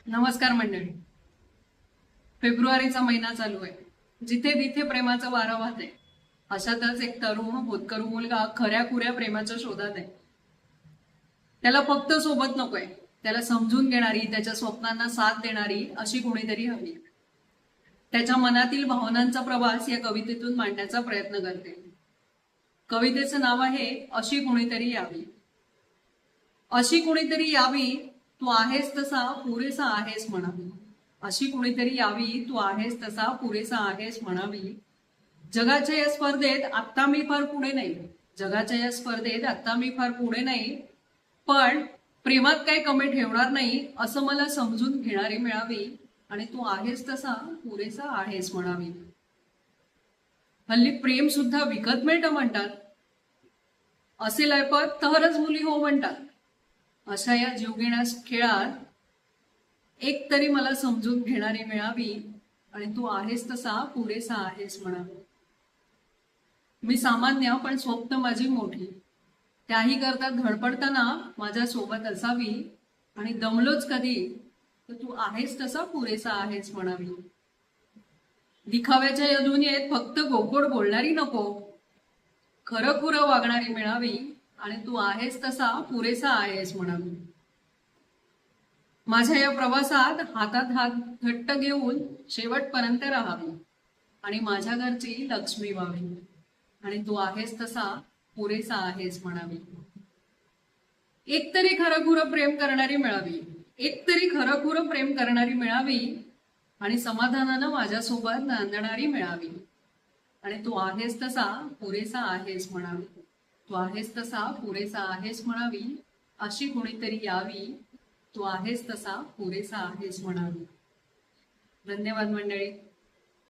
नमस्कार मंडळी. फेब्रुवारीचा महिना चालू आहे. जिथे तिथे प्रेमाचं वारं वाहते. अशातच एक तरुण होतकरू मुलगा खऱ्या खुऱ्या प्रेमाच्या शोधात आहे. त्याला फक्त सोबत नकोय, त्याला समजून घेणारी, त्याच्या स्वप्नांना साथ देणारी अशी कोणीतरी हवी. त्याच्या मनातील भावनांचा प्रवास या कवितेतून मांडण्याचा प्रयत्न करते. कवितेचं नाव आहे अशी कोणीतरी यावी. अशी कोणीतरी यावी, तू आहेस तसा पुरेसा आहेस म्हणावी. अशी कुणीतरी यावी, तू आहेस तसा पुरेसा आहेस म्हणावी. जगाच्या या स्पर्धेत आत्ता मी फार पुढे नाही. जगाच्या या स्पर्धेत आत्ता मी फार पुढे नाही, पण प्रेमात काही कमी ठेवणार नाही असं मला समजून घेणारी मिळावी. आणि तू आहेस तसा पुरेसा आहेस म्हणावी. हल्ली प्रेम सुद्धा विकत मिळतं म्हणतात. असेल ऐपत तरच मुली हो म्हणतात. अशा या जीवघेण्या खेळात एक तरी मला समजून घेणारी मिळावी. आणि तू आहेस तसा पुरेसा आहेस म्हणावी. मी सामान्य पण स्वप्न माझी मोठी. त्याही करता धडपडताना माझ्या सोबत असावी. आणि दमलोच कधी तर तू आहेस तसा पुरेसा आहेस म्हणावी. दिखाव्याच्या या दुनियेत फक्त गोड बोलणारी नको, खरं खुरं वागणारी मिळावी. आणि तू आहेस तसा पुरेसा आहेस म्हणावी. माझ्या या प्रवासात हातात हात घट्ट घेऊन शेवटपर्यंत राहावी. आणि माझ्या घरची लक्ष्मी व्हावी. आणि तू आहेस तसा पुरेसा आहेस म्हणावी. एकतरी खरंखुरं प्रेम करणारी मिळावी. एकतरी खरंखुरं प्रेम करणारी मिळावी. आणि समाधानानं माझ्यासोबत नांदणारी मिळावी. आणि तू आहेस तसा पुरेसा आहेस म्हणावी. तू आहेस तसा पुरेसा आहेस म्हणावी. अशी कोणीतरी यावी, तू आहेस तसा पुरेसा आहेस म्हणावी. धन्यवाद मंडळी.